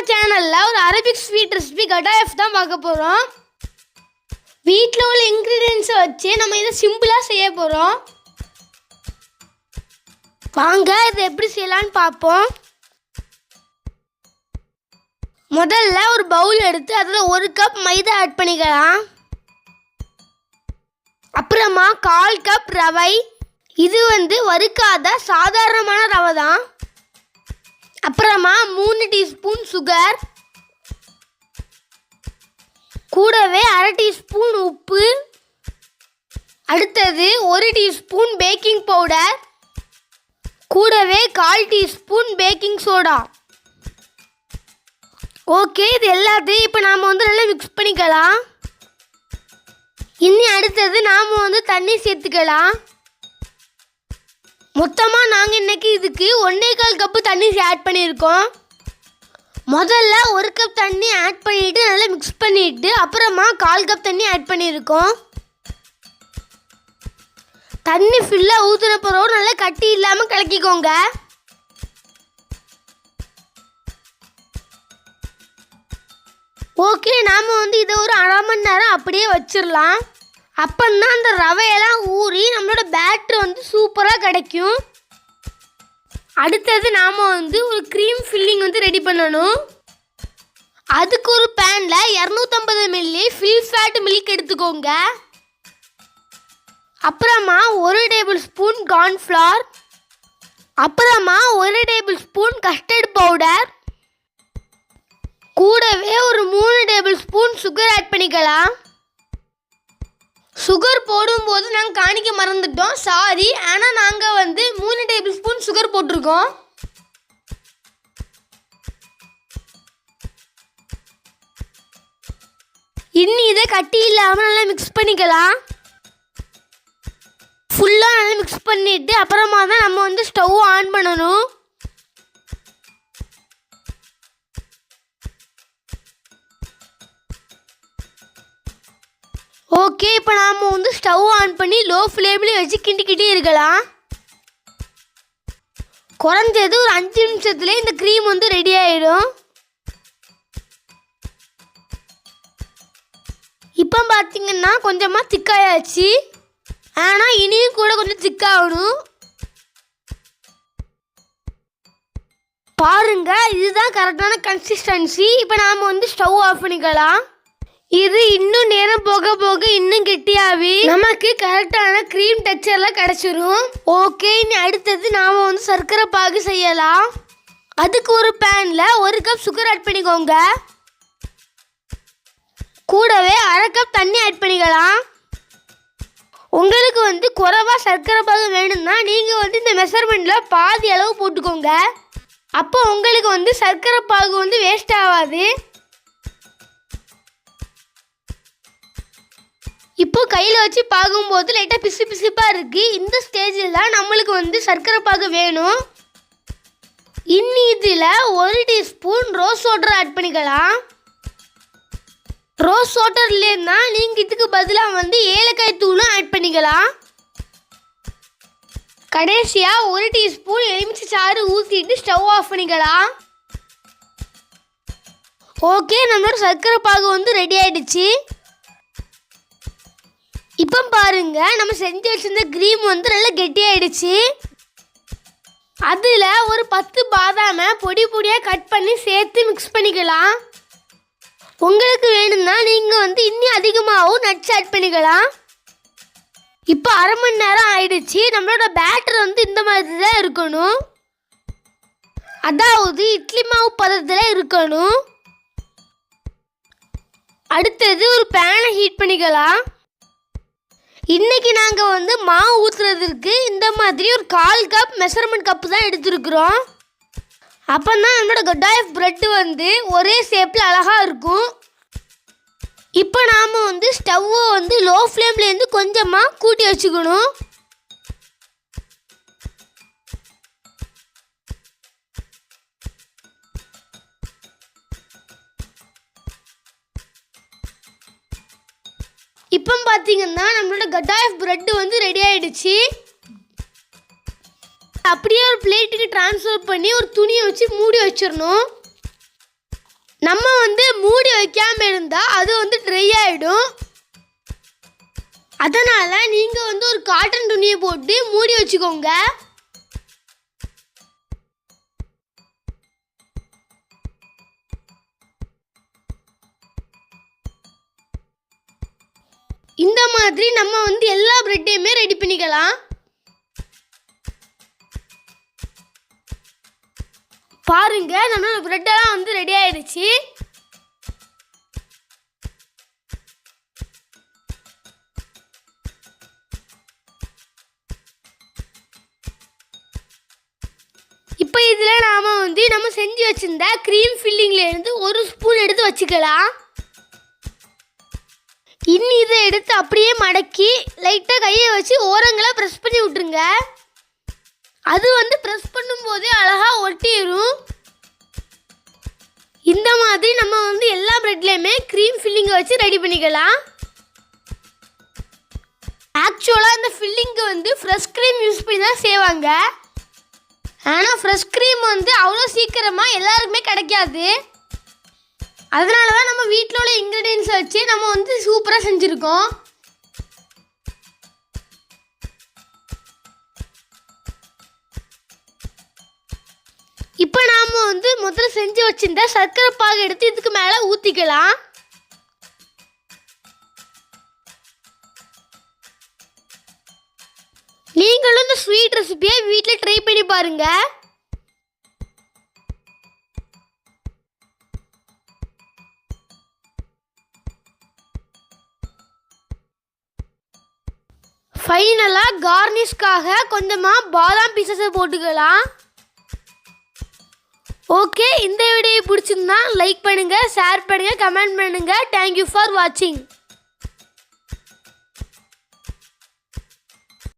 சேனலில் ஒரு Arabic sweet recipe கடாயஃப் தான் பார்க்க போகிறோம். வீட்டில் உள்ள இன்க்ரீடியன்ஸை வச்சு நம்ம இதை சிம்பிளாக செய்ய போகிறோம். வாங்க இதை எப்படி செய்யலான்னு பார்ப்போம். முதல்ல ஒரு பவுல் எடுத்து அதில் 1 கப் மைதா ஆட் பண்ணிக்கலாம். அப்புறமா 1/4 கப் ரவை. இது வறுக்காத சாதாரணமான ரவை தான். அப்புறமா 3 டீஸ்பூன் சுகர், கூடவே 1/2 டீஸ்பூன் உப்பு, அடுத்தது 1 டீஸ்பூன் பேக்கிங் பவுடர், கூடவே 1/4 டீஸ்பூன் பேக்கிங் சோடா. ஓகே, இது எல்லாத்தையும் இப்போ நாம் நல்லா மிக்ஸ் பண்ணிக்கலாம். இனி அடுத்தது நாம் தண்ணி சேர்த்துக்கலாம். மொத்தமாக நாங்கள் இன்றைக்கி இதுக்கு 1/4 கப்பு தண்ணி ஆட் பண்ணியிருக்கோம். முதல்ல 1 கப் தண்ணி ஆட் பண்ணிவிட்டு நல்லா மிக்ஸ் பண்ணிவிட்டு அப்புறமா 1/4 கப் தண்ணி ஆட் பண்ணியிருக்கோம். தண்ணி ஃபுல்லாக ஊற்றின பிறகு நல்லா கட்டி இல்லாமல் கலக்கிக்கோங்க. ஓகே, நாம் இதை ஒரு 1/2 மணி நேரம் அப்படியே வச்சிடலாம். அப்போன்னா அந்த ரவையெல்லாம் ஊறி நம்மளோட பேட்டர் சூப்பராக கிடைக்கும். அடுத்தது நாம் ஒரு க்ரீம் ஃபில்லிங் ரெடி பண்ணணும். அதுக்கு ஒரு பேனில் 250 மில்லி ஃபில் ஃபேட் மில்க் எடுத்துக்கோங்க. அப்புறமா 1 டேபிள் ஸ்பூன் கார்ன்ஃப்ளவர், அப்புறமா 1 டேபிள் ஸ்பூன் கஸ்டர்ட் பவுடர், கூடவே ஒரு 3 டேபிள் ஸ்பூன் சுகர் ஆட் பண்ணிக்கலாம். சுகர் போடும்போது நாங்கள் காணிக்க மறந்துட்டோம், சாரி. ஆனால் நாங்கள் 3 டேபிள் ஸ்பூன் சுகர் போட்டிருக்கோம். இன்னி இதை கட்டி இல்லாமல் நல்லா மிக்ஸ் பண்ணிக்கலாம். ஃபுல்லாக நல்லா மிக்ஸ் பண்ணிவிட்டு அப்புறமா தான் நம்ம ஸ்டவ் ஆன் பண்ணணும். ஓகே, இப்போ நாம் ஸ்டவ் ஆன் பண்ணி லோ ஃப்ளேம்லேயே வச்சு கிண்டிக்கிட்டே இருக்கலாம். குறைஞ்சது ஒரு 5 நிமிஷத்துலேயே இந்த க்ரீம் ரெடி ஆகிடும். இப்போ பார்த்தீங்கன்னா கொஞ்சமாக திக்காயாச்சு. ஆனால் இனியும் கூட கொஞ்சம் திக்காகணும். பாருங்க, இதுதான் கரெக்டான கன்சிஸ்டன்சி. இப்போ நாம் ஸ்டவ் ஆஃப் பண்ணிக்கலாம். இது இன்னும் நேரம் போக போக இன்னும் கெட்டியாகி நமக்கு கரெக்டான க்ரீம் டெக்ஸ்சரில் கிடச்சிரும். ஓகே, இனி அடுத்தது நாம் சர்க்கரை பாகு செய்யலாம். அதுக்கு ஒரு பேனில் 1 கப் சுகர் ஆட் பண்ணிக்கோங்க. கூடவே 1/2 கப் தண்ணி ஆட் பண்ணிக்கலாம். உங்களுக்கு குறைவாக சர்க்கரை பாகு வேணும்னா நீங்கள் இந்த மெஷர்மெண்ட்டில் பாதி அளவு போட்டுக்கோங்க. அப்போ உங்களுக்கு சர்க்கரை பாகு வேஸ்ட் ஆகாது. இப்போ கையில் வச்சு பார்க்கும்போது லைட்டாக பிசு பிசுப்பாக இருக்குது. இந்த ஸ்டேஜில் நம்மளுக்கு சர்க்கரை பாகு வேணும். இன்னி இதில் 1 டீஸ்பூன் ரோஸ் வாட்டர் ஆட் பண்ணிக்கலாம். ரோஸ் வாட்டர்லேருந்தா நீங்கள் இதுக்கு பதிலாக ஏலக்காய் தூளும் ஆட் பண்ணிக்கலாம். கடைசியாக 1 டீஸ்பூன் எலுமிச்சை சாறு ஊற்றிட்டு ஸ்டவ் ஆஃப் பண்ணிக்கலாம். ஓகே, நம்மளோட சர்க்கரை பாகு ரெடி ஆகிடுச்சு. இப்போ பாருங்க, நம்ம செஞ்சு வச்சிருந்த க்ரீம் நல்லா கெட்டியாயிடுச்சு. அதில் ஒரு 10 பாதாமை பொடி பொடியாக கட் பண்ணி சேர்த்து மிக்ஸ் பண்ணிக்கலாம். உங்களுக்கு வேணும்னா நீங்கள் இன்னும் அதிகமாகவும் நட்ஸ் ஆட் பண்ணிக்கலாம். இப்போ 1/2 மணி நேரம் ஆயிடுச்சு. நம்மளோட பேட்டர் இந்த மாதிரி தான் இருக்கணும், அதாவது இட்லி மாவு பதத்தில் இருக்கணும். அடுத்தது ஒரு பேனை ஹீட் பண்ணிக்கலாம். இன்றைக்கி நாங்கள் மாவு ஊற்றுறதுக்கு இந்த மாதிரி ஒரு 1/4 கப் மெஷர்மெண்ட் கப்பு தான் எடுத்துருக்குறோம். அப்போ தான் நம்மளோட கடாயஃப் ப்ரெட்டு ஒரே ஷேப்பில் அழகாக இருக்கும். இப்போ நாம் ஸ்டவ்வை லோ ஃப்ளேம்லேருந்து கொஞ்சமாக கூட்டி வச்சுக்கணும். இப்போ பார்த்தீங்கன்னா நம்மளோட கடாயஃப் ப்ரெட்டு ரெடி ஆகிடுச்சு. அப்படியே ஒரு பிளேட்டுக்கு ட்ரான்ஸ்ஃபர் பண்ணி ஒரு துணியை வச்சு மூடி வச்சிடணும். நம்ம வந்து மூடி வைக்காமல் இருந்தால் அது வந்து ட்ரை ஆகிடும். அதனால் நீங்கள் வந்து ஒரு காட்டன் துணியை போட்டு மூடி வச்சுக்கோங்க. இந்த மாதிரி நம்ம வந்து எல்லா பிரெட்டையுமே ரெடி பண்ணிக்கலாம். பாருங்க, நம்மளோட பிரெட்டெல்லாம் வந்து ரெடி ஆயிடுச்சு. இப்போ இதில் நாம் வந்து நம்ம செஞ்சு வச்சிருந்த க்ரீம் ஃபில்லிங்லேருந்து ஒரு ஸ்பூன் எடுத்து வச்சுக்கலாம். இன்னி இதை எடுத்து அப்படியே மடக்கி லைட்டாக கையை வச்சு ஓரங்களை ப்ரெஸ் பண்ணி விட்டுருங்க. அது வந்து ப்ரெஸ் பண்ணும்போதே அழகாக ஒட்டிடும். இந்த மாதிரி நம்ம வந்து எல்லா பிரெட்லேயுமே க்ரீம் ஃபில்லிங்கை வச்சு ரெடி பண்ணிக்கலாம். ஆக்சுவலாக இந்த ஃபில்லிங்கை வந்து ஃப்ரெஷ் க்ரீம் யூஸ் பண்ணி தான் செய்வாங்க. ஆனால் ஃப்ரெஷ் க்ரீம் வந்து அவ்வளோ சீக்கிரமாக எல்லாருக்குமே கிடைக்காது. அதனால தான் நம்ம வீட்டில் உள்ள இன்க்ரீடியன்ஸை வச்சு நம்ம வந்து சூப்பராக செஞ்சுருக்கோம். இப்போ நாம் வந்து முதல்ல செஞ்சு வச்சிருந்த சர்க்கரை பாகு எடுத்து இதுக்கு மேலே ஊற்றிக்கலாம். நீங்களும் இந்த ஸ்வீட் ரெசிபியை வீட்டில் ட்ரை பண்ணி பாருங்கள். ஃபைனலாக கார்னிஷ்காக கொஞ்சமாக பாதாம் பீசஸை போட்டுக்கலாம். ஓகே, இந்த வீடியோ பிடிச்சிருந்தா லைக் பண்ணுங்கள், ஷேர் பண்ணுங்கள், கமெண்ட் பண்ணுங்கள். தேங்க்யூ ஃபார் வாட்சிங்.